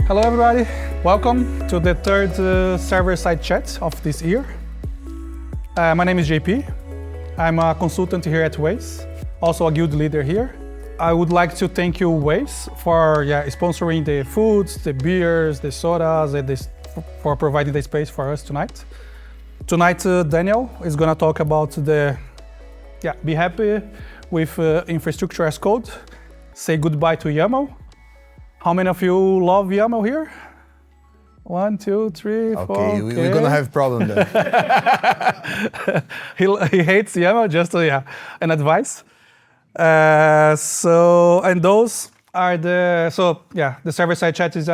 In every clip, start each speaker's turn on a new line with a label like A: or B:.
A: Hello everybody, welcome to the third server-side chat of this year. My name is JP. I'm a consultant here at WAES, also a guild leader here. I would like to thank you WAES for sponsoring the foods, the beers, the sodas, and for providing the space for us tonight. Tonight Daniel is going to talk about be happy with infrastructure as code, say goodbye to YAML. How many of you love YAML here? 1, 2, 3, 4.
B: Okay, we're gonna have a problem then.
A: He hates YAML, just an advice. The server-side chat is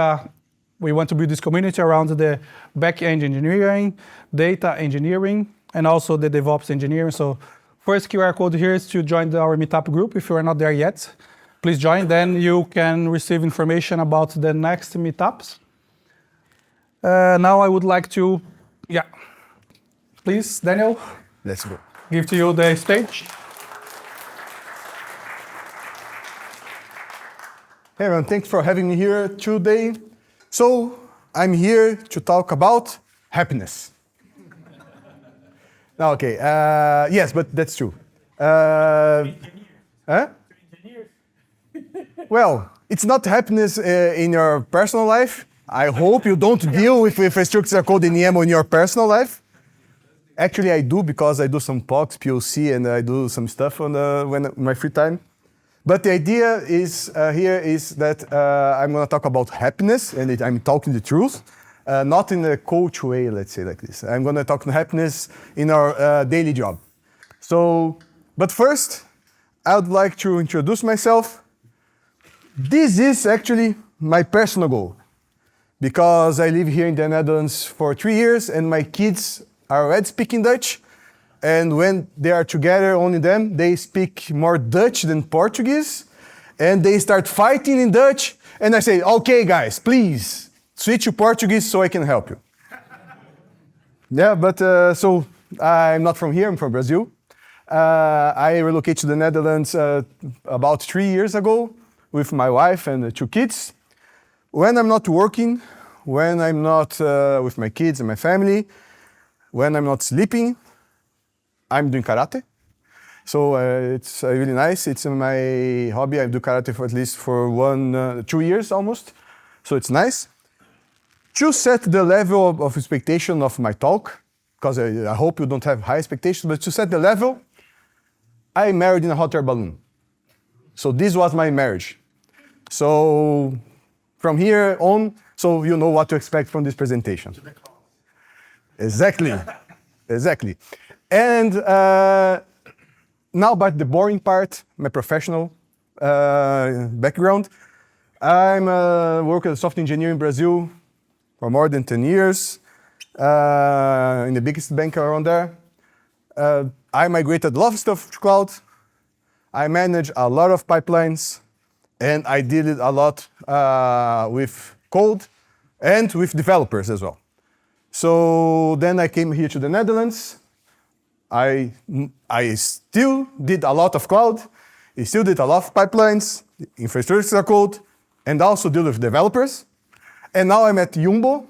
A: we want to build this community around the back-end engineering, data engineering, and also the DevOps engineering. So first QR code here is to join our meetup group if you are not there yet. Please join, then you can receive information about the next meetups. Now I would like to, please, Daniel.
B: Let's go.
A: Give to you the stage.
B: Hey everyone, thanks for having me here today. So I'm here to talk about happiness. Okay, yes, but that's true. Well, it's not happiness in your personal life. I hope you don't deal with infrastructure code in YAML in your personal life. Actually, I do because I do some POCs, POC, and I do some stuff on my free time. But the idea is here is that I'm going to talk about happiness, and I'm talking the truth, not in a coach way, let's say like this. I'm going to talk about happiness in our daily job. But first, I would like to introduce myself. This is actually my personal goal, because I live here in the Netherlands for 3 years, and my kids are already speaking Dutch. And when they are together, only them, they speak more Dutch than Portuguese. And they start fighting in Dutch. And I say, okay, guys, please switch to Portuguese so I can help you. So I'm not from here, I'm from Brazil. I relocated to the Netherlands about 3 years ago with my wife and 2 kids. When I'm not working, when I'm not with my kids and my family, when I'm not sleeping, I'm doing karate. So it's really nice. It's my hobby. I do karate for at least 2 years almost. So it's nice. To set the level of expectation of my talk, because I hope you don't have high expectations, but to set the level, I married in a hot air balloon. So this was my marriage. So from here on, so you know what to expect from this presentation. Exactly. Exactly. And now about the boring part, my professional background. I'm working as a software engineer in Brazil for more than 10 years, in the biggest bank around there. I migrated a lot of stuff to cloud. I manage a lot of pipelines, and I did it a lot with code and with developers as well. So then I came here to the Netherlands. I still did a lot of cloud. I still did a lot of pipelines, infrastructure code, and also deal with developers. And now I'm at Jumbo,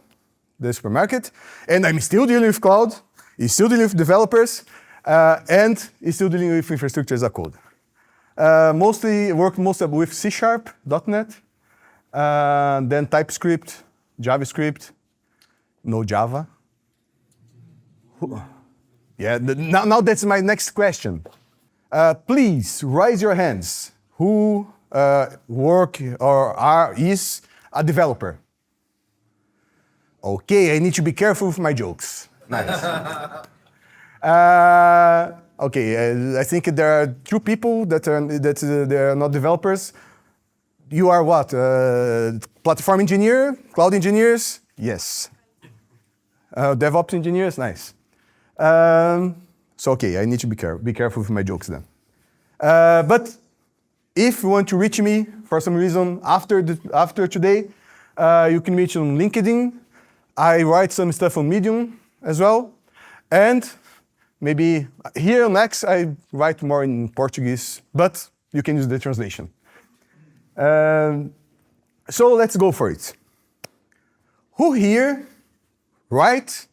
B: the supermarket, and I'm still dealing with cloud, still dealing with developers, and still dealing with infrastructure as a code. Mostly with C#, .NET, then TypeScript, JavaScript, no Java. Yeah, now that's my next question. Please raise your hands. Who is a developer? Okay, I need to be careful with my jokes. Nice. Okay, I think there are 2 people that are not developers. You are what? Platform engineer, cloud engineers? Yes. DevOps engineers? Nice. Okay, I need to be careful with my jokes then. But if you want to reach me for some reason after today, you can reach on LinkedIn. I write some stuff on Medium as well. And maybe here next I write more in Portuguese, but you can use the translation. So let's go for it. Who here write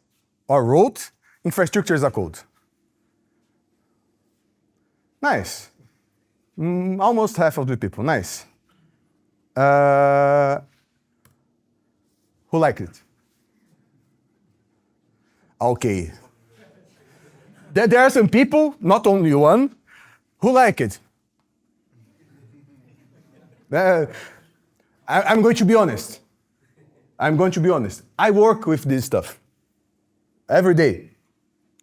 B: or wrote infrastructure as a code? Nice. Almost half of the people, nice. Who liked it? Okay. There are some people, not only one, who like it. I'm going to be honest. I'm going to be honest. I work with this stuff every day,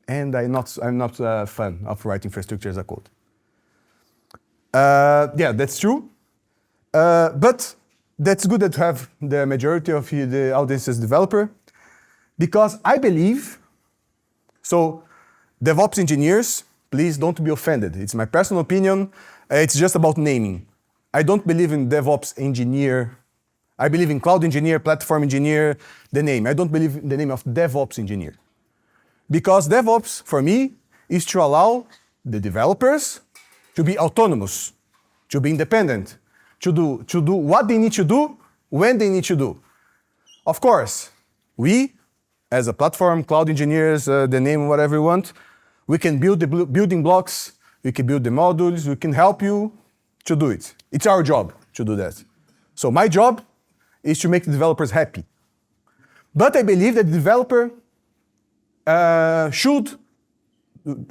B: and I'm not a fan of writing infrastructure as a code. Yeah, that's true. But that's good that you have the majority of the audience as developer, because I believe, so DevOps engineers, please don't be offended. It's my personal opinion. It's just about naming. I don't believe in DevOps engineer. I believe in cloud engineer, platform engineer, the name. I don't believe in the name of DevOps engineer. Because DevOps, for me, is to allow the developers to be autonomous, to be independent, to do what they need to do, when they need to do. Of course, we, as a platform, cloud engineers, the name, whatever you want, we can build the building blocks, we can build the modules, we can help you to do it. It's our job to do that. So my job is to make the developers happy. But I believe that the developer should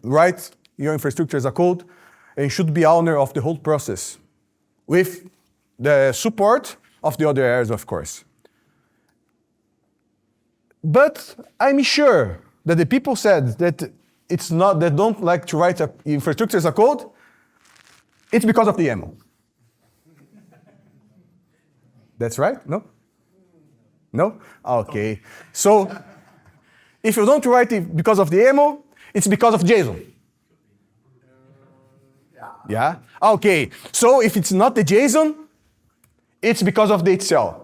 B: write your infrastructure as a code and should be owner of the whole process with the support of the other areas, of course. But I'm sure that the people said that it's not, they don't like to write infrastructure as a code, it's because of the YAML. That's right? No? No? Okay. So, if you don't write it because of the YAML, it's because of JSON. Yeah? Okay. So, if it's not the JSON, it's because of the HCL.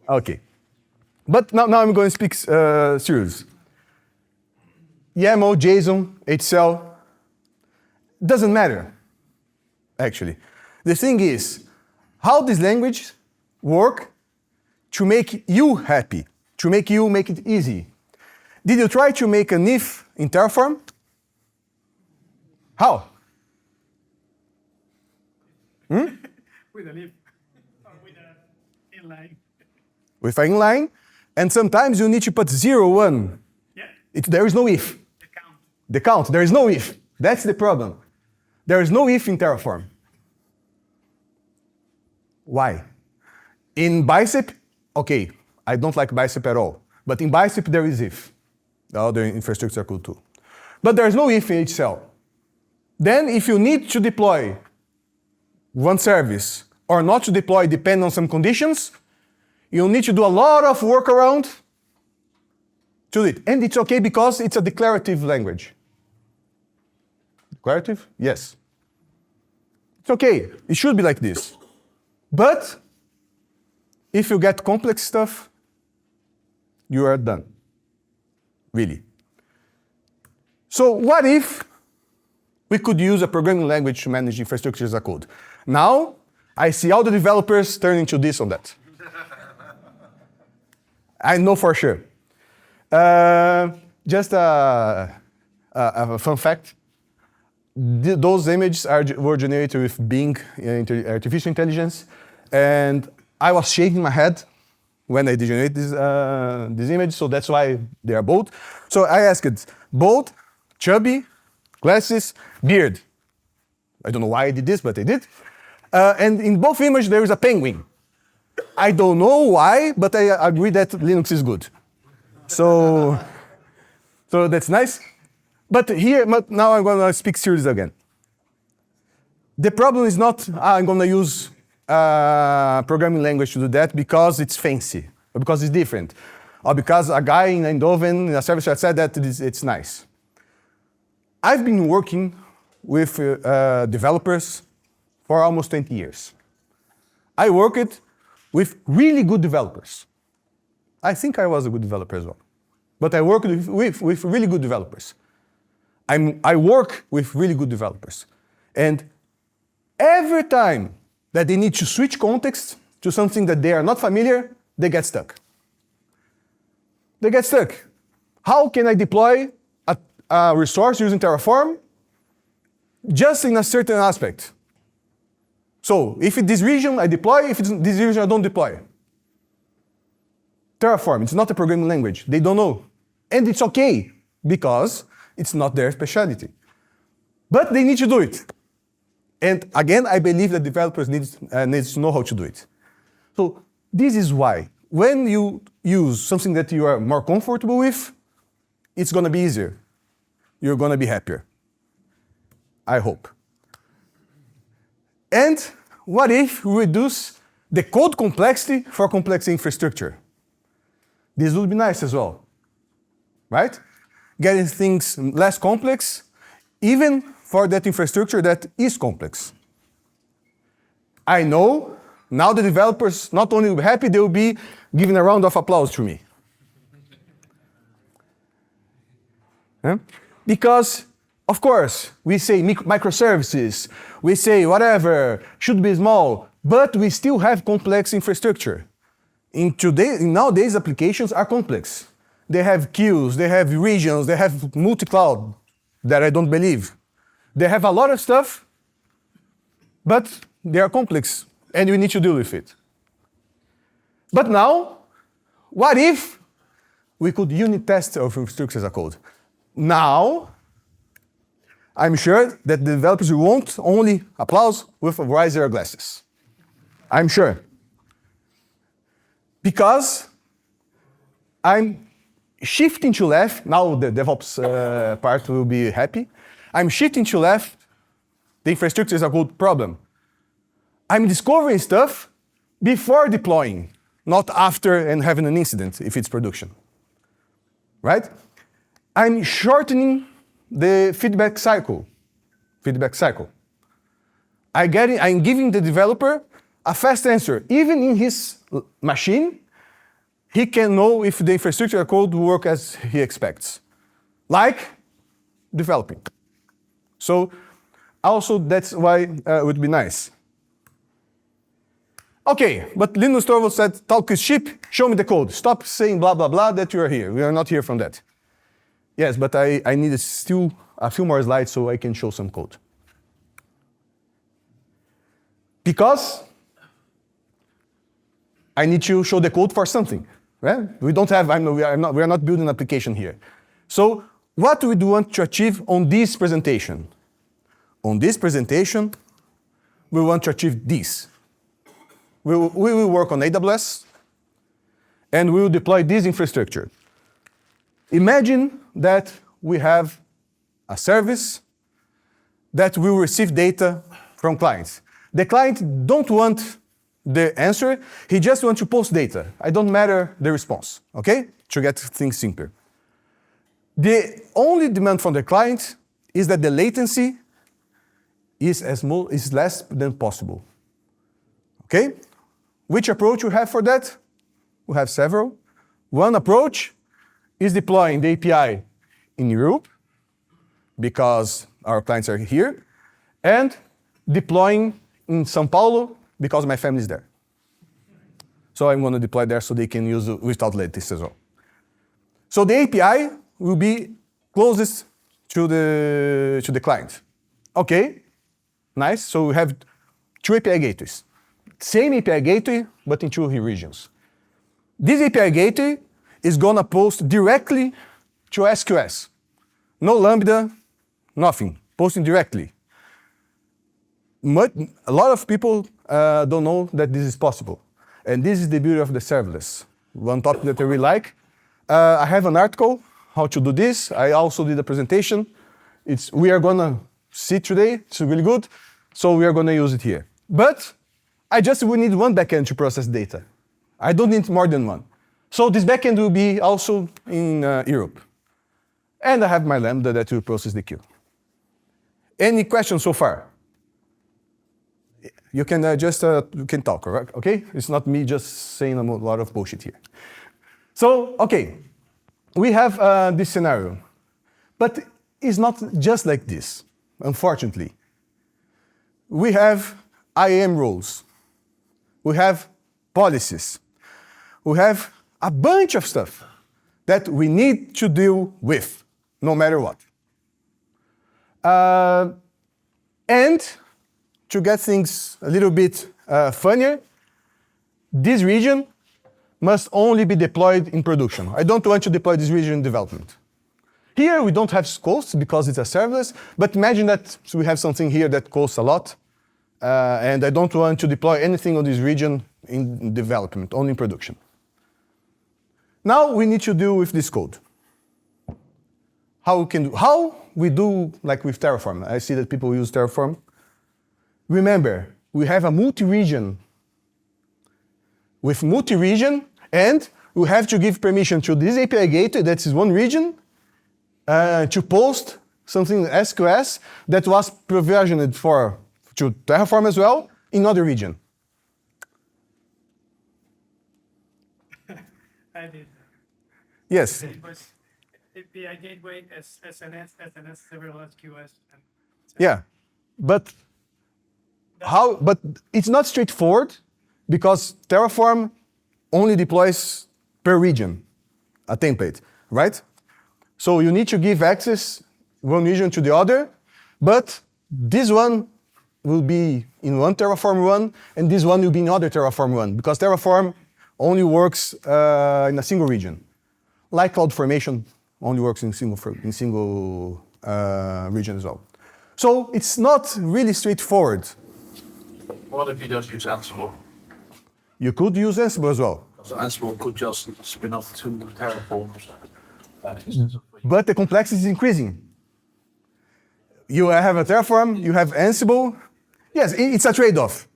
B: Okay. But now I'm going to speak serious. YAML, JSON, HCL, doesn't matter, actually. The thing is, how this language work to make you happy, to make it easy. Did you try to make an if in Terraform? How?
C: With an if, or with an inline.
B: With an inline, and sometimes you need to put 0, 1.
C: Yeah.
B: There is no if.
C: The count.
B: The count, there is no if. That's the problem. There is no if in Terraform. Why? In Bicep, okay, I don't like Bicep at all. But in Bicep, there is if. The other infrastructure code too. But there is no if in HCL. Then, if you need to deploy one service or not to deploy, depending on some conditions, you need to do a lot of workaround to it. And it's okay because it's a declarative language. Declarative? Yes. It's okay. It should be like this. But if you get complex stuff, you are done. Really. So what if we could use a programming language to manage infrastructure as a code? Now, I see all the developers turning to this or that. I know for sure. Just a fun fact. Those images were generated with Bing artificial intelligence, and I was shaking my head when I generated this image, so that's why they are bold. So I asked, bold, chubby, glasses, beard. I don't know why I did this, but I did. And in both images, there is a penguin. I don't know why, but I agree that Linux is good. So that's nice. But now I'm going to speak serious again. The problem is not I'm going to use programming language to do that because it's fancy, or because it's different, or because a guy in Eindhoven in a service chat said that it's nice. I've been working with developers for almost 20 years. I worked with really good developers. I think I was a good developer as well. But I worked with really good developers. I work with really good developers. And every time that they need to switch context to something that they are not familiar, they get stuck. They get stuck. How can I deploy a resource using Terraform just in a certain aspect? So if it's this region, I deploy. If it's this region, I don't deploy. Terraform, it's not a programming language. They don't know. And it's okay, because it's not their specialty. But they need to do it. And again, I believe that developers need to know how to do it. So this is why, when you use something that you are more comfortable with, it's going to be easier. You're going to be happier. I hope. And what if we reduce the code complexity for complex infrastructure? This would be nice as well, right? Getting things less complex, even for that infrastructure that is complex. I know now the developers not only will be happy, they will be giving a round of applause to me. Because, of course, we say microservices, we say whatever, should be small, but we still have complex infrastructure. Nowadays, applications are complex. They have queues, they have regions, they have multi-cloud, that I don't believe. They have a lot of stuff, but they are complex, and we need to deal with it. But now, what if we could unit test our infrastructure as a code? Now, I'm sure that the developers won't only applause with wiser glasses. I'm sure. Because I'm shifting to left, now the DevOps part will be happy. I'm shifting to left, the infrastructure is a code problem. I'm discovering stuff before deploying, not after and having an incident if it's production. Right? I'm shortening the feedback cycle. I'm giving the developer a fast answer. Even in his machine, he can know if the infrastructure code will work as he expects. Like developing. So also that's why it would be nice. Okay, but Linus Torvalds said, talk is cheap, show me the code. Stop saying blah, blah, blah that you are here. We are not here from that. Yes, but I need still a few more slides so I can show some code. Because I need to show the code for something. Right? We are not building an application here. So what we do want to achieve on this presentation? On this presentation, we want to achieve this. We will work on AWS, and we will deploy this infrastructure. Imagine that we have a service that will receive data from clients. The client don't want the answer, he just wants to post data. I don't matter the response, okay? To get things simpler. The only demand from the client is that the latency is less than possible. Okay? Which approach we have for that? We have several. One approach is deploying the API in Europe, because our clients are here, and deploying in São Paulo, because my family is there. So I'm going to deploy there so they can use it without latency as well. So the API will be closest to the client. Okay, nice. So we have two API gateways. Same API gateway, but in two regions. This API gateway is going to post directly to SQS. No Lambda, nothing. Posting directly. A lot of people don't know that this is possible. And this is the beauty of the serverless. One topic that I really like. I have an article, how to do this. I also did a presentation. We are going to see it today. It's really good. So we are going to use it here. But we need one backend to process data. I don't need more than one. So this backend will be also in Europe. And I have my Lambda that will process the queue. Any questions so far? You can you can talk, correct? Okay? It's not me just saying a lot of bullshit here. So, okay, we have this scenario. But it's not just like this, unfortunately. We have IAM rules. We have policies. we have a bunch of stuff that we need to deal with, no matter what. And to get things a little bit funnier, this region must only be deployed in production. I don't want to deploy this region in development. Here we don't have costs because it's a serverless, but imagine that we have something here that costs a lot, and I don't want to deploy anything on this region in development, only in production. Now we need to deal with this code. How we do like with Terraform. I see that people use Terraform. Remember, we have a multi-region. With multi-region, and we have to give permission to this API gateway, that is one region, to post something SQS that was provisioned to Terraform as well in another region.
C: I did.
B: Yes.
C: It was API gateway, SNS, several SQS. And
B: Yeah, but But it's not straightforward because Terraform only deploys per region a template, right? So you need to give access one region to the other, but this one will be in one Terraform run, and this one will be in another Terraform run, because Terraform only works in a single region. Like CloudFormation only works in single region as well. So it's not really straightforward.
D: What if you just use Ansible?
B: You could use Ansible as well.
D: So Ansible could just spin off 2 Terraforms.
B: But the complexity is increasing. You have a Terraform, you have Ansible. Yes, it's a trade-off.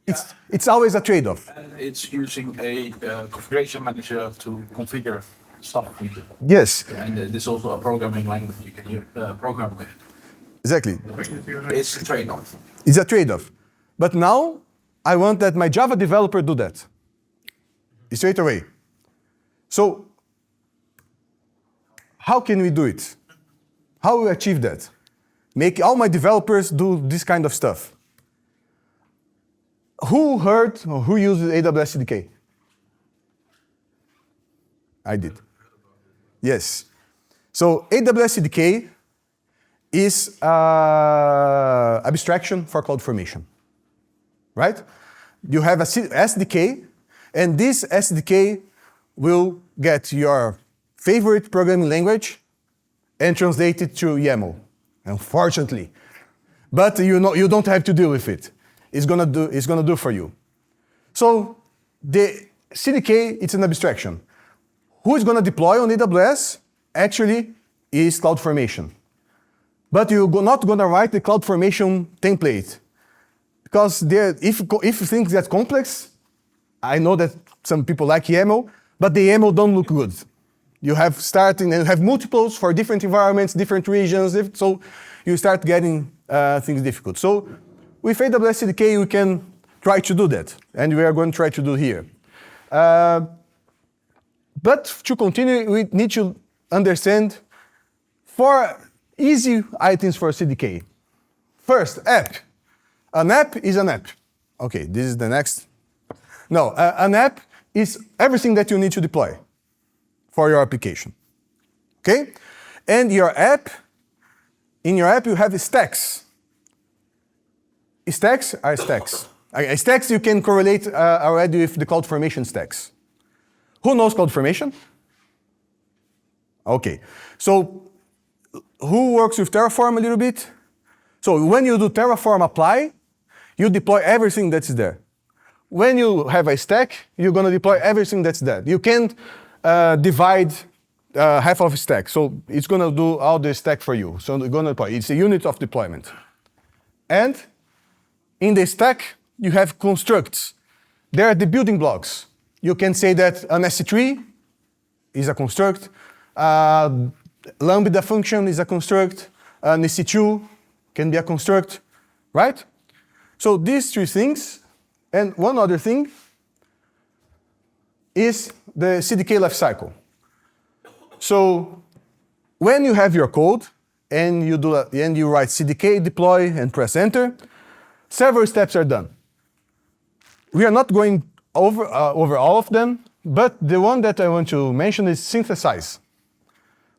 B: It's always a trade-off.
D: And it's using a configuration manager to configure stuff.
B: Yes,
D: And there's also a programming language you can use, program with.
B: exactly.
D: It's a trade-off.
B: It's a trade-off. But now, I want that my Java developer do that. Straight away. So, how can we do it? How will we achieve that? Make all my developers do this kind of stuff. Who heard or who uses AWS CDK? I did. Yes. So AWS CDK is abstraction for CloudFormation, right? You have a SDK, and this SDK will get your favorite programming language and translate it to YAML, unfortunately. But you don't have to deal with it. It's gonna do for you. So the CDK, it's an abstraction. Who is gonna deploy on AWS actually is CloudFormation. But you're not gonna write the CloudFormation template, because if things get complex, I know that some people like YAML, but the YAML don't look good. You have starting and you have multiples for different environments, different regions, so you start getting things difficult. So with AWS CDK, we can try to do that, and we are going to try to do here. But to continue, we need to understand 4 easy items for CDK. First, app. An app is an app. Okay, this is the next. No, an app is everything that you need to deploy for your application. Okay? And in your app, you have stacks. Stacks are stacks. Stacks you can correlate already with the CloudFormation stacks. Who knows CloudFormation? Okay. So who works with Terraform a little bit? So when you do Terraform apply, you deploy everything that's there. When you have a stack, you're going to deploy everything that's there. You can't divide half of a stack. So it's going to do all the stack for you. So you're going to deploy. It's a unit of deployment. And in the stack, you have constructs. They are the building blocks. You can say that an S3 is a construct, Lambda function is a construct, an EC2 can be a construct, right? So these 3 things, and one other thing is the CDK lifecycle. So when you have your code and you write CDK deploy and press enter, several steps are done. We are not going over all of them, but the one that I want to mention is synthesize.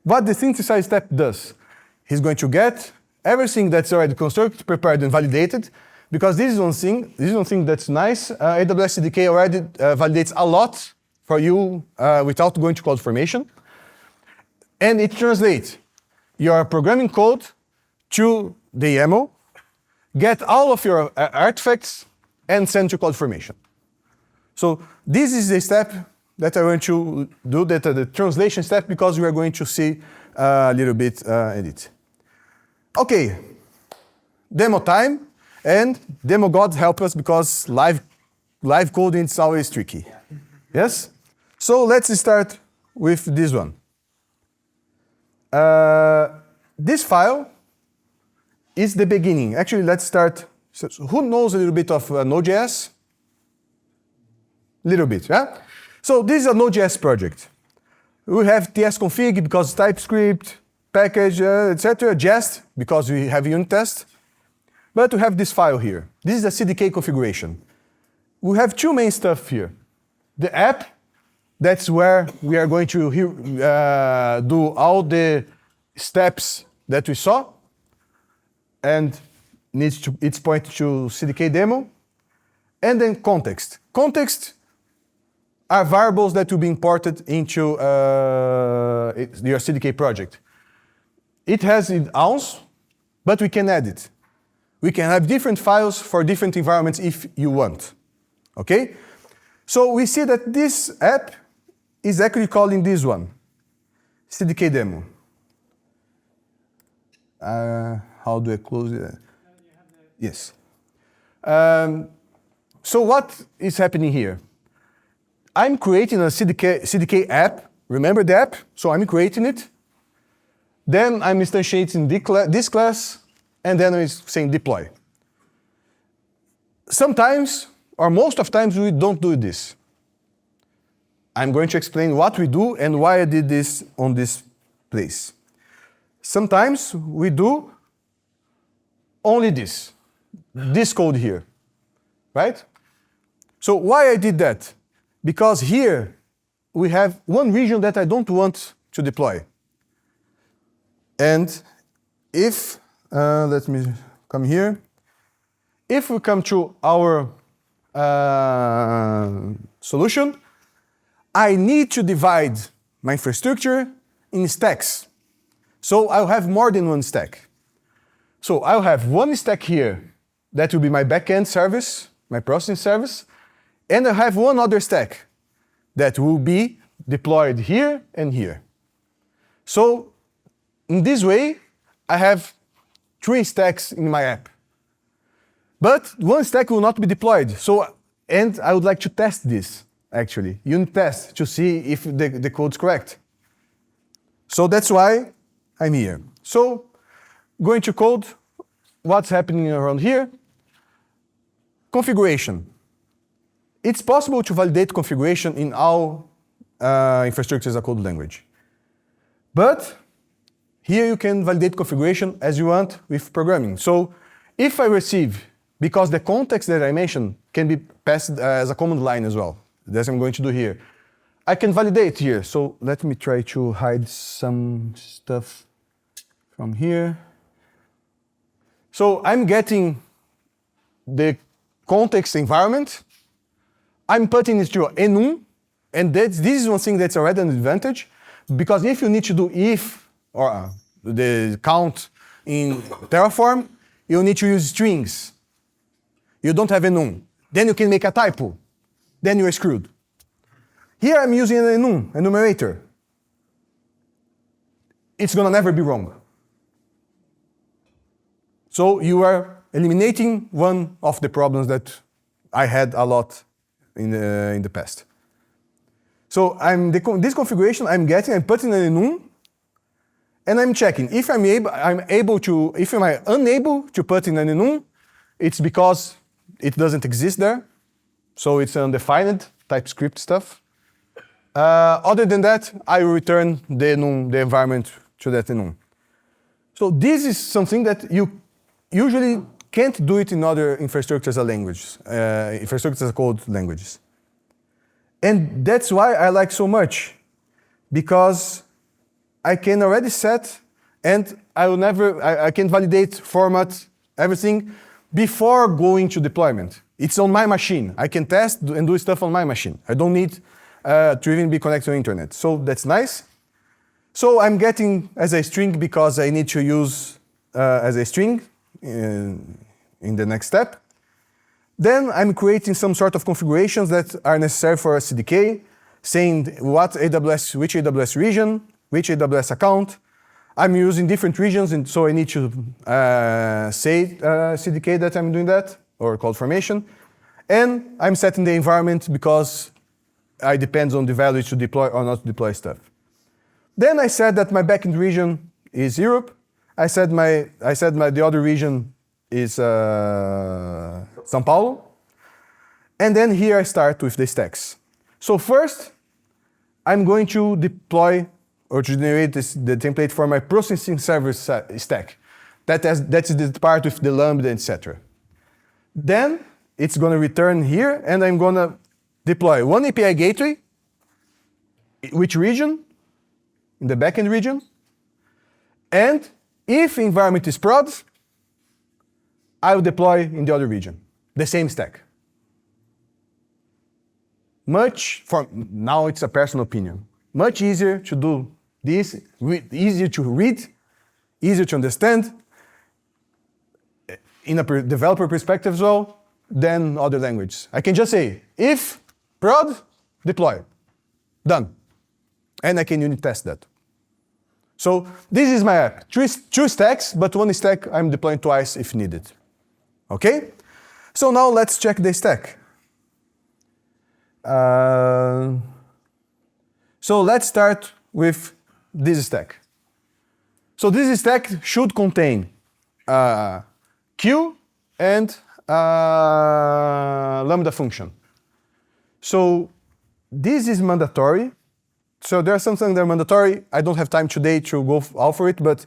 B: What the synthesize step does, he's going to get everything that's already constructed, prepared, and validated, because this is one thing that's nice. AWS CDK already validates a lot for you without going to CloudFormation. And it translates your programming code to the YAML, get all of your artifacts, and send to CloudFormation. So this is the step that I want to do, the translation step, because we are going to see a little bit in it. Okay, demo time, and demo gods help us because live coding is always tricky. Yes? So let's start with this one. This file is the beginning. Actually, let's start. So who knows a little bit of Node.js? Little bit, yeah? So this is a Node.js project. We have tsconfig because TypeScript, package, etc. Jest because we have unit test. But we have this file here. This is a CDK configuration. We have two main stuff here. The app, that's where we are going to do all the steps that we saw, and it's pointed to CDK demo. And then context. Context are variables that will be imported into your CDK project. It has its ounce, but we can add it. We can have different files for different environments if you want. Okay? So we see that this app is actually calling this one, CDK demo. How do I close it? Yes. So what is happening here? I'm creating a CDK app. Remember the app? So I'm creating it. Then I'm instantiating this class, and then I'm saying deploy. Sometimes, or most of times, we don't do this. I'm going to explain what we do and why I did this on this place. Sometimes we do only this code here, right? So why I did that? Because here we have one region that I don't want to deploy. And if, let me come here. If we come to our solution, I need to divide my infrastructure in stacks. So I'll have more than one stack. So I'll have one stack here that will be my backend service, my processing service, and I have one other stack that will be deployed here and here. So in this way, I have 3 stacks in my app. But one stack will not be deployed. So, and I would like to test this, actually, unit test, to see if the code's correct. So that's why I'm here. So going to code, what's happening around here? Configuration. It's possible to validate configuration in all infrastructure as a code language. But here you can validate configuration as you want with programming. So if I receive, because the context that I mentioned can be passed as a command line as well. That's what I'm going to do here. I can validate here. So let me try to hide some stuff from here. So I'm getting the context environment. I'm putting it to enum, and this is one thing that's already an advantage, because if you need to do if or the count in Terraform, you need to use strings. You don't have enum. Then you can make a typo. Then you're screwed. Here I'm using an enum, enumerator. It's gonna never be wrong. So you are eliminating one of the problems that I had a lot in the past. So this configuration I'm getting, I'm putting an enum, and I'm checking. If I'm unable to put in an enum, it's because it doesn't exist there. So it's undefined TypeScript stuff. Other than that, I will return the enum, the environment to that enum. So this is something that you usually can't do it in other infrastructure as a language, infrastructure as a code languages. And that's why I like so much, because I can already set, and I can validate, format, everything before going to deployment. It's on my machine. I can test and do stuff on my machine. I don't need to even be connected to the internet. So that's nice. So I'm getting as a string because I need to use as a string in the next step. Then I'm creating some sort of configurations that are necessary for a CDK, saying which AWS region, which AWS account. I'm using different regions, and so I need to say CDK that I'm doing that, or CloudFormation. And I'm setting the environment because it depends on the value to deploy or not to deploy stuff. Then I said that my backend region is Europe. I said the other region is São Paulo. And then here I start with the stacks. So first, I'm going to deploy or to generate the template for my processing server stack. That's the part with the Lambda, etc. Then it's going to return here, and I'm going to deploy one API gateway. Which region? In the backend region. And if environment is prod, I will deploy in the other region, the same stack. Now it's a personal opinion. Much easier to do this, easier to read, easier to understand, in a developer perspective as well, than other languages. I can just say, if prod, deploy, done. And I can unit test that. So this is my app. Two stacks, but one stack I'm deploying twice if needed. Okay? So now let's check the stack. So let's start with this stack. So this stack should contain queue and Lambda function. So this is mandatory. So there are some things that are mandatory. I don't have time today to go all for it, but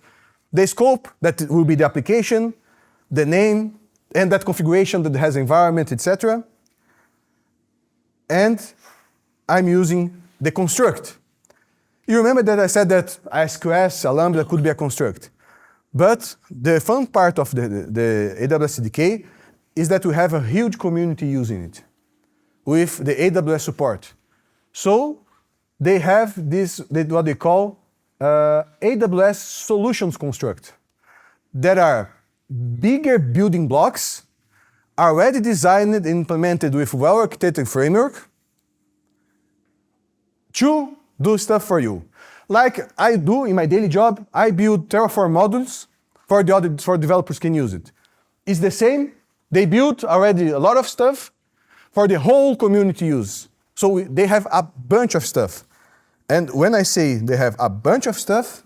B: the scope, that will be the application, the name, and that configuration that has environment, etc. And I'm using the construct. You remember that I said that SQS, a Lambda, could be a construct. But the fun part of the AWS CDK is that we have a huge community using it with the AWS support. So they have this, what they call AWS solutions construct, that are bigger building blocks already designed and implemented with well-architected framework to do stuff for you. Like I do in my daily job, I build Terraform modules for developers can use it. It's the same. They built already a lot of stuff for the whole community use. So they have a bunch of stuff. And when I say they have a bunch of stuff,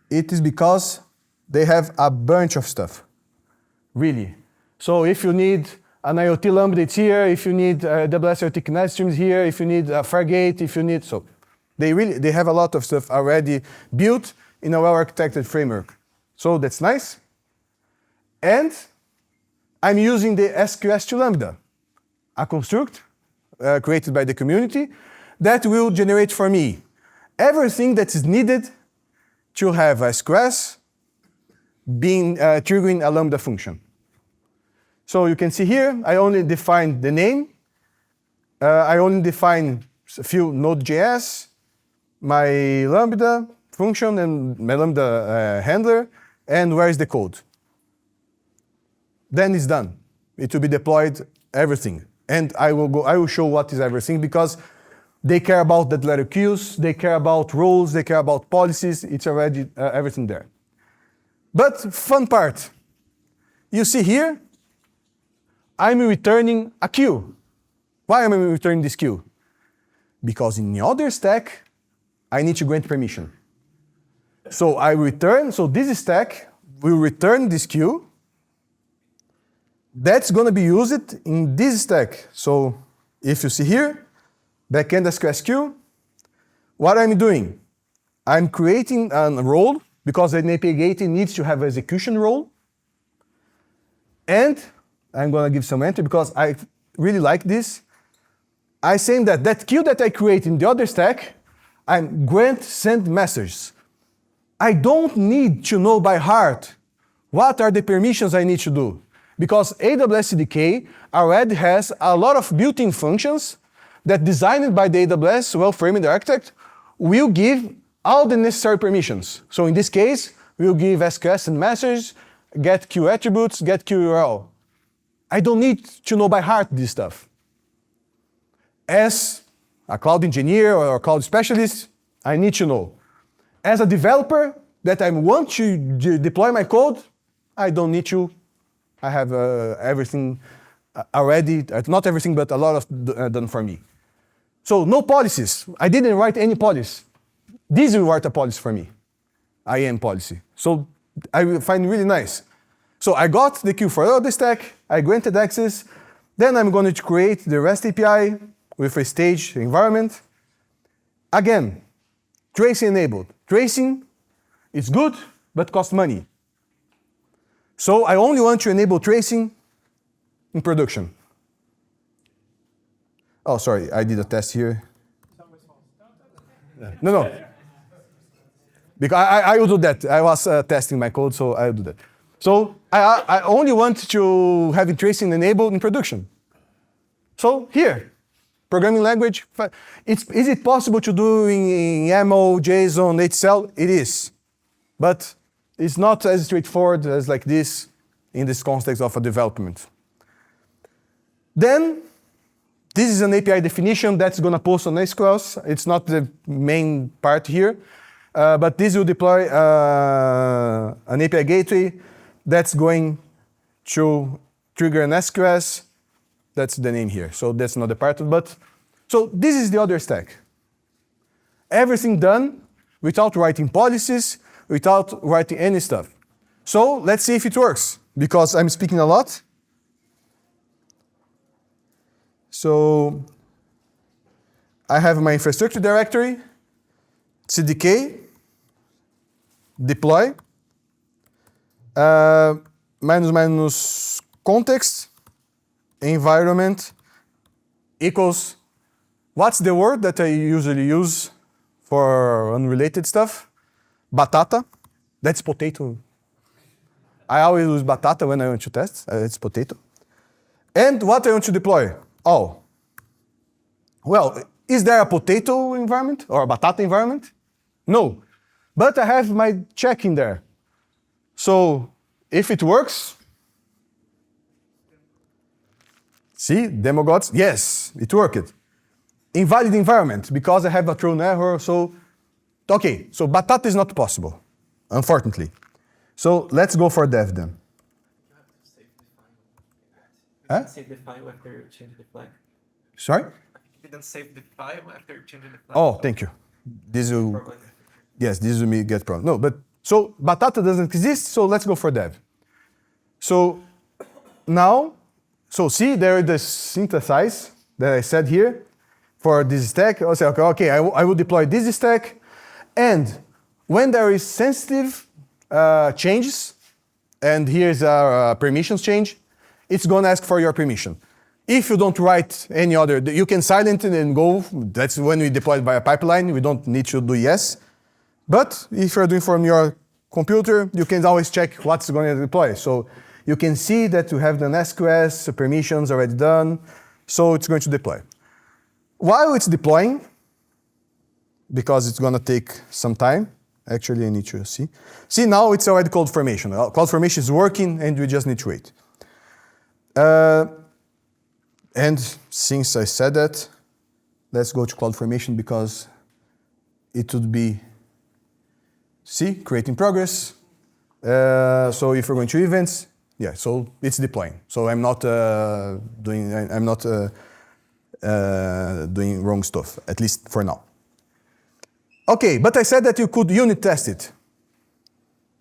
B: it is because they have a bunch of stuff. Really. So if you need an IoT Lambda, it's here. If you need AWS IoT Kinetic Streams here. If you need a Fargate, if you need, so they have a lot of stuff already built in a well-architected framework. So that's nice. And I'm using the SQS to Lambda, a construct created by the community that will generate for me everything that is needed to have a SQS being triggering a Lambda function. So you can see here, I only define the name. I only define a few Node.js, my Lambda function and my Lambda handler, and where is the code. Then it's done. It will be deployed, everything. And I will show what is everything, because they care about that letter queues, they care about roles, they care about policies. It's already everything there. But fun part, you see here, I'm returning a queue. Why am I returning this queue? Because in the other stack, I need to grant permission. So I return, so this stack will return this queue. That's going to be used in this stack. So if you see here, backend SQS queue, what I'm doing, I'm creating a role, because an API gateway needs to have execution role. And I'm going to give some entry because I really like this. I'm saying that that queue that I create in the other stack, I'm grant send messages. I don't need to know by heart what are the permissions I need to do, because AWS CDK already has a lot of built-in functions that, designed by the AWS well-framed architect, will give all the necessary permissions. So in this case, we'll give SQS and message, get queue attributes, get queue URL. I don't need to know by heart this stuff. As a cloud engineer or a cloud specialist, I need to know. As a developer that I want to deploy my code, I don't need to. I have everything already, not everything, but a lot of done for me. So no policies. I didn't write any policy. This will write a policy for me, IAM policy. So I will find really nice. So I got the queue for the stack, I granted access, then I'm going to create the REST API with a stage environment. Again, tracing enabled. Tracing is good, but costs money. So I only want to enable tracing in production. Oh, sorry, I did a test here. No. Because I will do that. I was testing my code, so I will do that. So I only want to have tracing enabled in production. So here, programming language. Is it possible to do in YAML, JSON, HCL? It is. But it's not as straightforward as like this in this context of a development. Then, this is an API definition that's going to post on SQL. It's not the main part here. But this will deploy an API gateway that's going to trigger an SQS. That's the name here. So that's not the part, but so this is the other stack. Everything done without writing policies, without writing any stuff. So let's see if it works, because I'm speaking a lot. So I have my infrastructure directory, CDK, deploy, minus context, environment equals, what's the word that I usually use for unrelated stuff? Batata. That's potato. I always use batata when I want to test. It's potato. And what I want to deploy? Oh. Well, is there a potato environment or a batata environment? No. But I have my check in there. So if it works, see, demo gods, yes, it worked. Invalid environment, because I have a thrown error, so, okay, so batata is not possible, unfortunately. So let's go for dev then.
E: You have to save the file.
B: Huh?
E: Save the file after changing the flag.
B: Sorry?
E: You didn't save the file after changing the flag.
B: Oh, thank you. This will, yes, this will me get problem. No, but, so batata doesn't exist, so let's go for dev. So now, so see, there is the synthesize that I said here for this stack. I'll say, okay, I will deploy this stack, and when there is sensitive changes, and here's a permissions change, it's going to ask for your permission. If you don't write any other, you can silent it and go. That's when we deploy it by a pipeline. We don't need to do yes. But if you're doing from your computer, you can always check what's going to deploy. So you can see that you have the SQS permissions already done. So it's going to deploy. While it's deploying, because it's going to take some time, actually I need to see. See, now it's already CloudFormation. CloudFormation is working, and we just need to wait. And since I said that, let's go to CloudFormation, because it would be, see, creating progress. So if we're going to events, yeah, so it's deploying. So I'm not doing wrong stuff, at least for now. Okay, but I said that you could unit test it,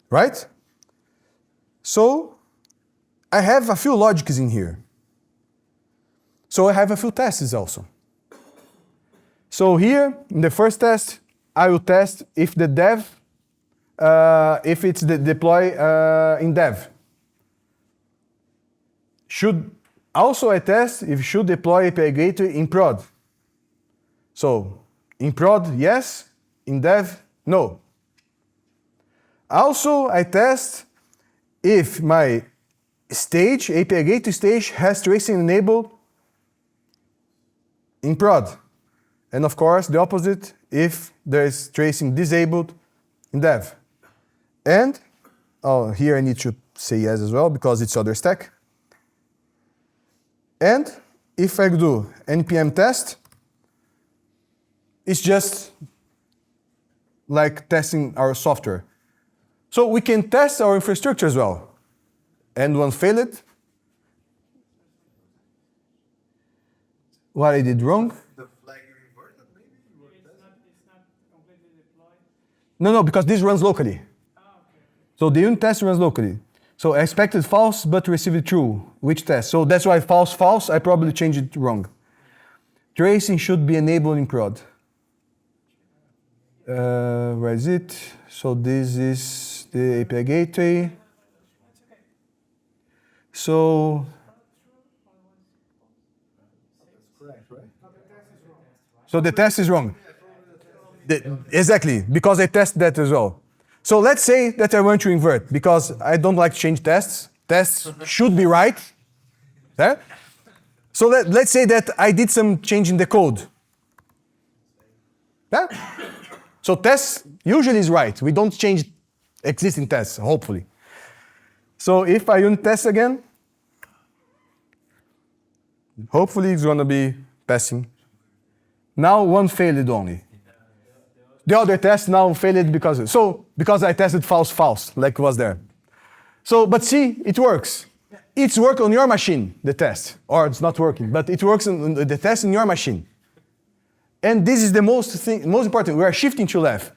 B: right? So I have a few logics in here. So I have a few tests also. So here, in the first test, I will test if the dev, if it's the deploy in dev. Should also I test if should deploy API gateway in prod. So in prod, yes. In dev, no. Also, I test if my stage, API gateway stage, has tracing enabled in prod. And of course, the opposite if there is tracing disabled in dev. And, oh, here I need to say yes as well because it's other stack. And if I do npm test, it's just like testing our software. So we can test our infrastructure as well. And one failed. What I did wrong?
E: The flag you inverted, maybe?
C: It's not completely deployed.
B: No, because this runs locally. So the unit test runs locally. So I expected false, but received true. Which test? So that's why false, false. I probably changed it wrong. Tracing should be enabled in prod. Where is it? So this is the API gateway. So the test is wrong. Exactly, because I test that as well. So let's say that I want to invert, because I don't like to change tests. Tests should be right. Yeah? So let's say that I did some change in the code. Yeah? So tests usually is right. We don't change existing tests, hopefully. So if I unit test again, hopefully it's going to be passing. Now one failed only. The other test now failed because I tested false, false, like was there. So, but see, it works. It's work on your machine, the test, or it's not working, but it works on the test in your machine. And this is the most important. We are shifting to left.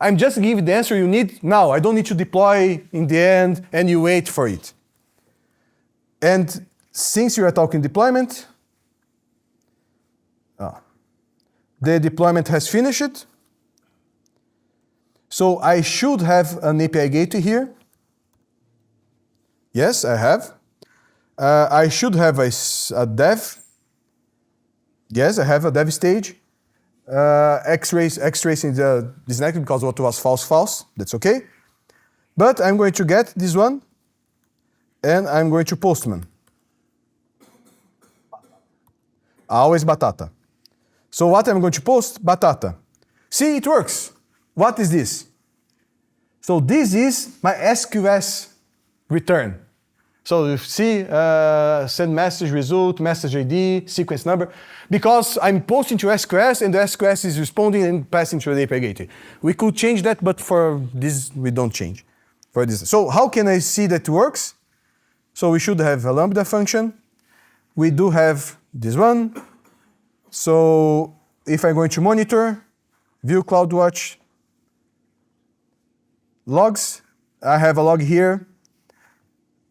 B: I'm just giving the answer you need now. I don't need to deploy in the end and you wait for it. And since you are talking deployment, the deployment has finished. So I should have an API gateway here. Yes, I have. I should have a dev. Yes, I have a dev stage. X-tracing is disconnected because what was false, false. That's okay. But I'm going to get this one, and I'm going to postman. Always batata. So what I'm going to post? Batata. See, it works. What is this? So this is my SQS return. So you see, send message result, message ID, sequence number, because I'm posting to SQS and the SQS is responding and passing to the API gateway. We could change that, but for this, we don't change. For this. So how can I see that works? So we should have a Lambda function. We do have this one. So if I'm going to monitor, view CloudWatch, logs, I have a log here,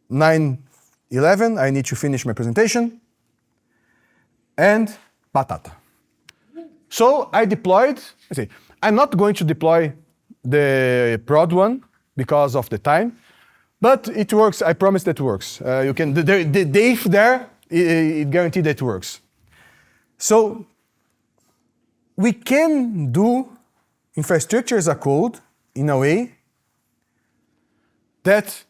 B: 9:11, I need to finish my presentation, and batata. So I deployed, I'm not going to deploy the prod one because of the time, but it works, I promise that it works. You can, the if there, it guarantees that it works. So we can do infrastructure as a code in a way that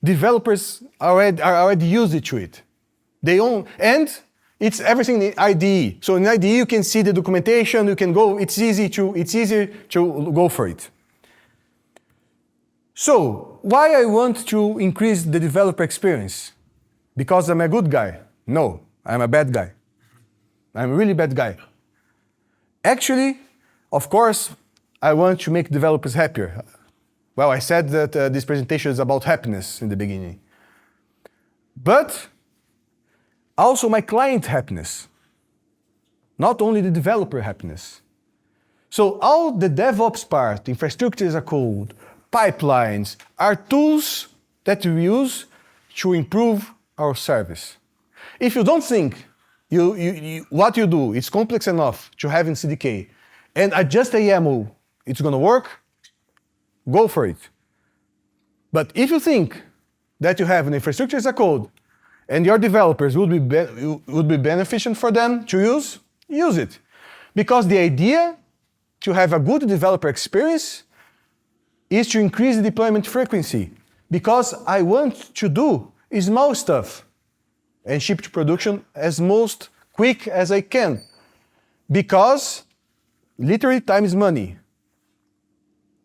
B: developers are already used to it. And it's everything in IDE. So in IDE you can see the documentation, you can go, it's easier to go for it. So why I want to increase the developer experience? Because I'm a good guy? No, I'm a bad guy. I'm a really bad guy. Actually, of course, I want to make developers happier. Well, I said that this presentation is about happiness in the beginning. But also my client happiness. Not only the developer happiness. So all the DevOps part, infrastructure as a code, pipelines, are tools that we use to improve our service. If you don't think what you do is complex enough to have in CDK and adjust a YAML, it's going to work, go for it. But if you think that you have an infrastructure as a code and your developers would be beneficial for them to use it. Because the idea to have a good developer experience is to increase the deployment frequency. Because I want to do small stuff and ship to production as most quick as I can. Because literally time is money.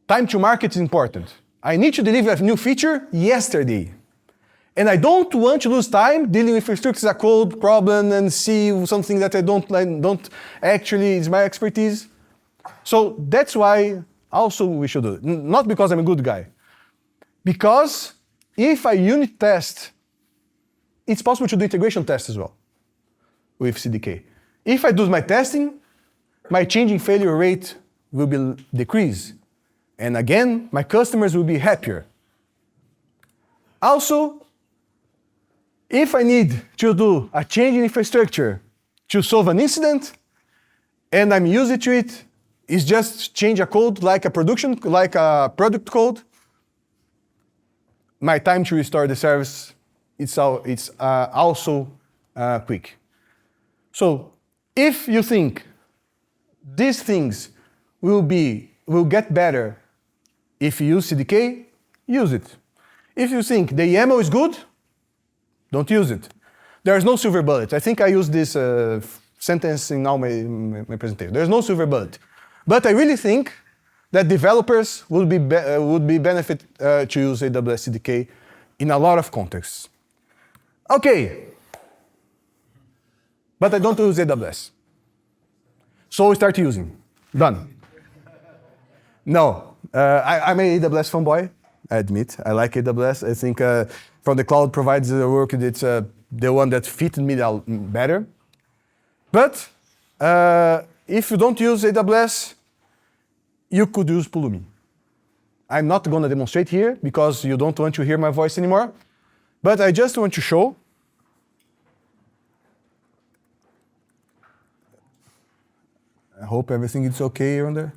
B: Time to market is important. I need to deliver a new feature yesterday. And I don't want to lose time dealing with restrictions as a code problem and see something that I don't actually is my expertise. So that's why also we should do it. Not because I'm a good guy. Because if I unit test, it's possible to do integration tests as well with CDK. If I do my testing, my changing failure rate will be decrease. And again, my customers will be happier. Also, if I need to do a change in infrastructure to solve an incident, and I'm used to it, it's just change a code like a product code, my time to restore the service, it's also quick. So if you think these things will get better if you use CDK, use it. If you think the YAML is good, don't use it. There's no silver bullet. I think I used this sentence in all my presentation. There's no silver bullet. But I really think that developers would be benefit to use AWS CDK in a lot of contexts. Okay. But I don't use AWS. So start using. Done. No, I'm an AWS fanboy, I admit. I like AWS. I think from the cloud provider work, it's the one that fitted me better. But if you don't use AWS, you could use Pulumi. I'm not going to demonstrate here because you don't want to hear my voice anymore. But I just want to show. I hope everything is okay on there.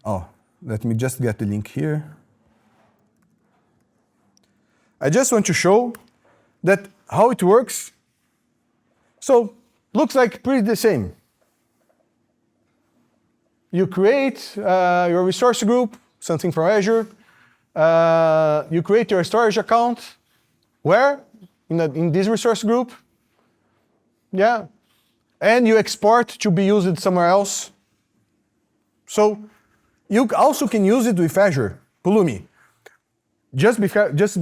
B: Oh, let me just get the link here. I just want to show that how it works. So, looks like pretty the same. You create your resource group, something from Azure. You create your storage account. Where? In this resource group. Yeah. And you export to be used somewhere else. So you also can use it with Azure, Pulumi. Just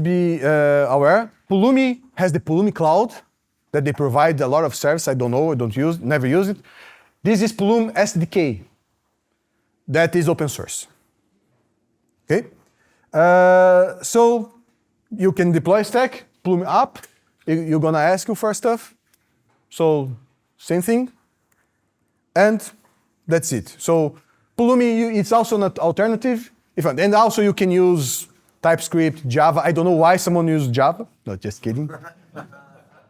B: be aware, Pulumi has the Pulumi Cloud that they provide a lot of service. I don't know, I don't use, never use it. This is Pulumi SDK. That is open source. Okay? So you can deploy stack, Pulumi app. You're gonna ask you for stuff. So same thing. And that's it. So Pulumi, it's also an alternative. And also you can use TypeScript, Java. I don't know why someone used Java. No, just kidding.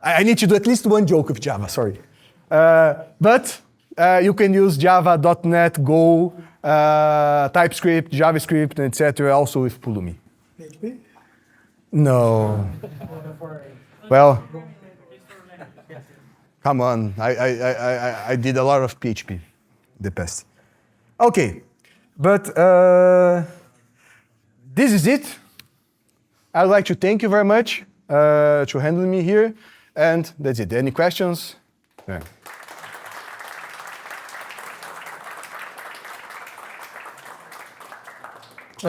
B: I need to do at least one joke with Java, sorry. But you can use Java, .NET, Go, TypeScript, JavaScript, etc. also with Pulumi.
C: PHP?
B: No. Well, come on. I did a lot of PHP in the past. Okay, but this is it. I'd like to thank you very much to handling me here. And that's it. Any questions? Yeah.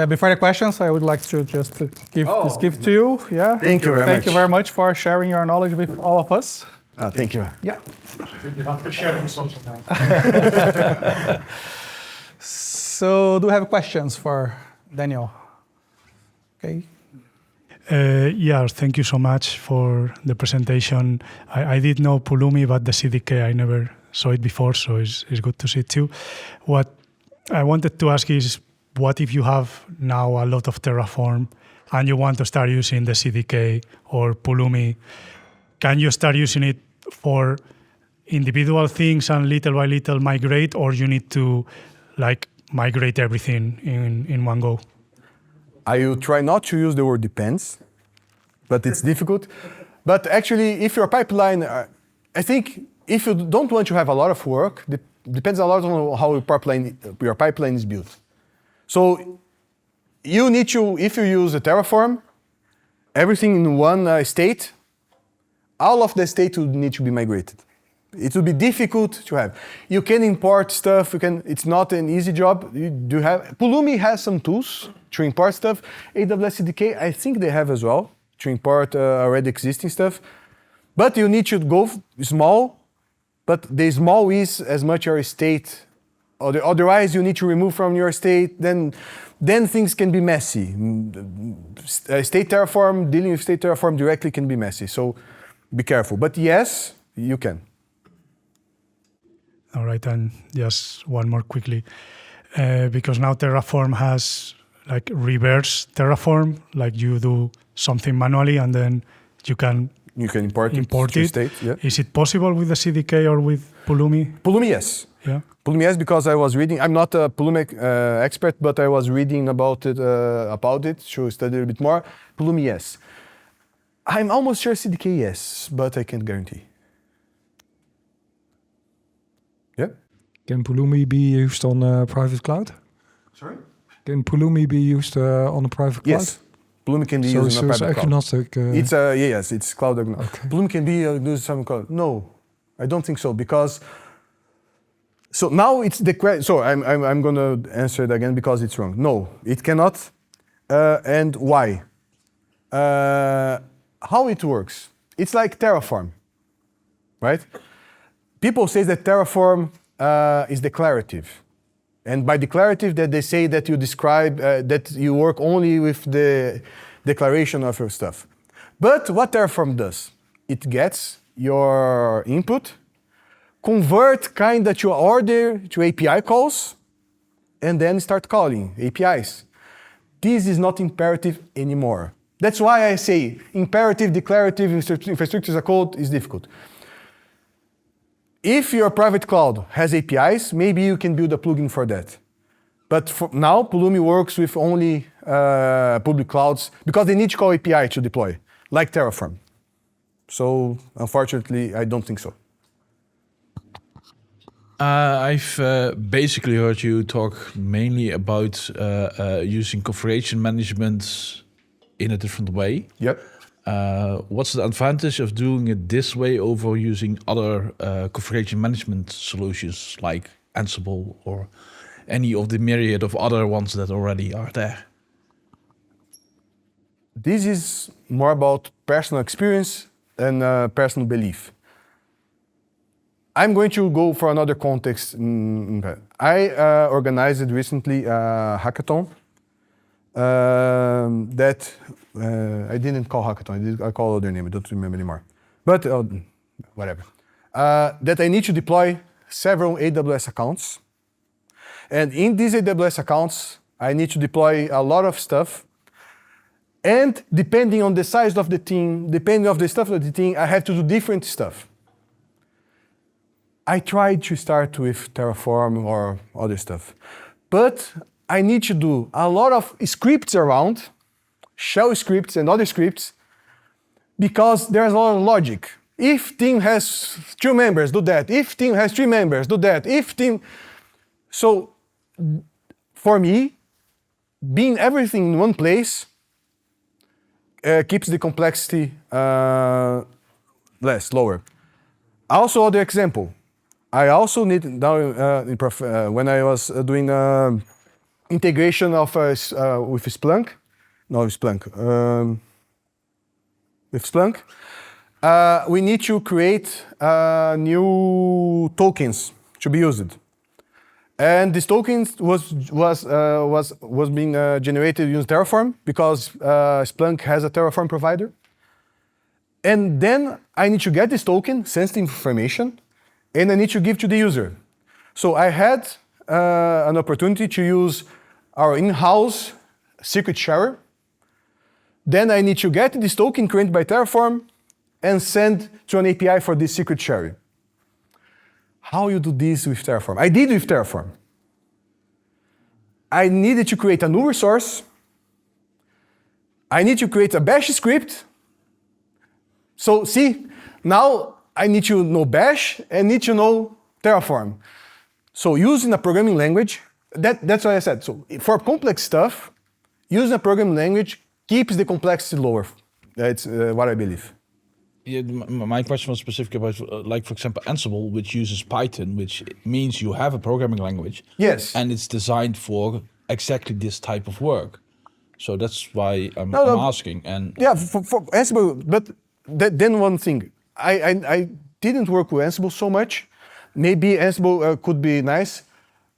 A: Before the questions, I would like to just give this gift to you. Yeah.
B: Thank you very much.
A: Thank you very much for sharing your knowledge with all of us.
B: Thank you.
A: Yeah.
C: You have to share something now.
A: So, do you have questions for Daniel? Okay.
F: Yeah, thank you so much for the presentation. I did know Pulumi, but the CDK, I never saw it before, so it's good to see it too. What I wanted to ask is, what if you have now a lot of Terraform and you want to start using the CDK or Pulumi? Can you start using it for individual things and little by little migrate, or you need to migrate everything in one go?
B: I will try not to use the word depends, but it's difficult. But actually, if your pipeline, I think if you don't want to have a lot of work, depends a lot on how your pipeline is built. So you need to, if you use a Terraform, everything in one state, all of the state will need to be migrated. It will be difficult to have. You can import stuff. It's not an easy job. Pulumi has some tools to import stuff. AWS CDK, I think they have as well to import already existing stuff. But you need to go small. But the small is as much your state. Otherwise, you need to remove from your state. Then things can be messy. State Terraform, dealing with State Terraform directly can be messy. So be careful. But yes, you can.
F: All right, and just one more quickly, because now Terraform has like reverse Terraform, like you do something manually and then you can
B: import
F: it.
B: State, yeah.
F: Is it possible with the CDK or with Pulumi?
B: Pulumi, yes.
F: Yeah.
B: Pulumi, yes, because I was reading. I'm not a Pulumi expert, but I was reading about it to study a bit more. Pulumi, yes. I'm almost sure CDK, yes, but I can't guarantee. Yeah.
G: Can Pulumi be used on a private cloud?
B: Sorry?
G: Can Pulumi be used on a private cloud?
B: Yes. Pulumi can be used on a private cloud.
G: Agnostic.
B: It's cloud agnostic.
G: Okay.
B: Pulumi can be used on some cloud. No, I don't think so because. So now it's the question. So I'm going to answer it again because it's wrong. No, it cannot. And why? How it works? It's like Terraform, right? People say that Terraform is declarative. And by declarative, that they say that you describe, that you work only with the declaration of your stuff. But what Terraform does, it gets your input, convert kind of your order to API calls, and then start calling APIs. This is not imperative anymore. That's why I say imperative, declarative infrastructure as a code is difficult. If your private cloud has APIs, maybe you can build a plugin for that. But for now, Pulumi works with only public clouds because they need to call API to deploy, like Terraform. So unfortunately, I don't think so.
D: I've basically heard you talk mainly about using configuration management in a different way.
B: Yep.
D: What's the advantage of doing it this way over using other configuration management solutions like Ansible or any of the myriad of other ones that already are there?
B: This is more about personal experience and personal belief. I'm going to go for another context. I organized recently a hackathon that I didn't call hackathon. I call other name. I don't remember anymore. But whatever. That I need to deploy several AWS accounts. And in these AWS accounts, I need to deploy a lot of stuff. And depending on the size of the team, depending on the stuff of the team, I have to do different stuff. I tried to start with Terraform or other stuff. But I need to do a lot of scripts around, shell scripts and other scripts, because there's a lot of logic. If team has 2 members, do that. If team has 3 members, do that. If team... So, for me, being everything in one place keeps the complexity lower. Also, other example. I also need, now when I was doing integration of with Splunk, with Splunk, we need to create new tokens to be used. And these tokens was being generated using Terraform because Splunk has a Terraform provider. And then I need to get this token, sensitive information, and I need to give to the user. So I had an opportunity to use our in-house secret sharer. Then I need to get this token created by Terraform and send to an API for this secret sharing. How you do this with Terraform? I did with Terraform. I needed to create a new resource. I need to create a bash script. So see, now I need to know bash and need to know Terraform. So using a programming language, that's what I said. So for complex stuff, using a programming language keeps the complexity lower. That's what I believe.
D: Yeah, my question was specific about, like, for example, Ansible, which uses Python, which means you have a programming language.
B: Yes.
D: And it's designed for exactly this type of work. So that's why I'm asking. And
B: yeah, for Ansible, but then one thing, I didn't work with Ansible so much. Maybe Ansible could be nice,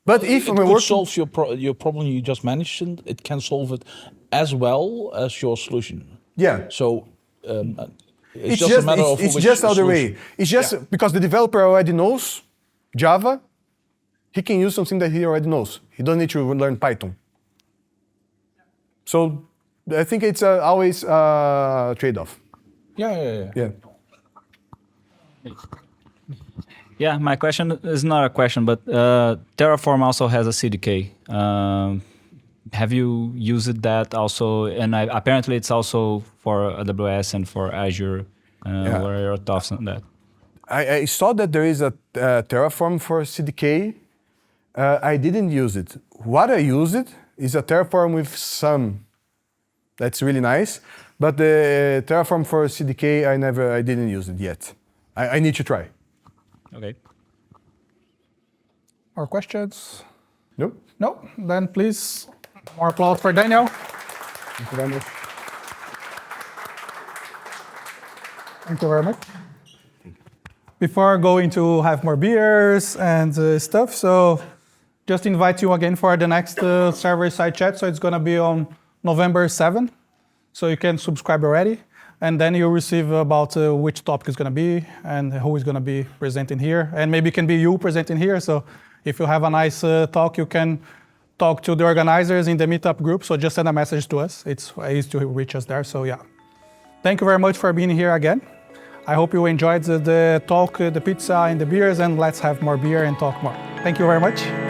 B: but if
D: it could solve your problem you just mentioned, it can solve it as well as your solution.
B: Yeah.
D: So it's just a matter of
B: it's
D: which
B: just the other
D: solution.
B: way. It's just because the developer already knows Java, he can use something that he already knows. He doesn't need to learn Python. So I think it's always a trade-off.
D: Yeah.
H: Yeah, my question is not a question, but Terraform also has a CDK. Have you used that also? And apparently it's also for AWS and for Azure. What are your thoughts on that?
B: I saw that there is a Terraform for CDK. I didn't use it. What I use it is a Terraform with some. That's really nice. But the Terraform for CDK, I didn't use it yet. I need to try.
H: Okay.
A: More questions?
B: Nope.
A: No? Then please, more applause for Daniel.
B: Thank you very much.
A: Thank you very much. Before going to have more beers and stuff, so just invite you again for the next server-side chat. So it's going to be on November 7th. So you can subscribe already. And then you'll receive about which topic is going to be and who is going to be presenting here. And maybe it can be you presenting here. So if you have a nice talk, you can talk to the organizers in the meetup group. So just send a message to us. It's easy to reach us there. So yeah. Thank you very much for being here again. I hope you enjoyed the talk, the pizza and the beers, and let's have more beer and talk more. Thank you very much.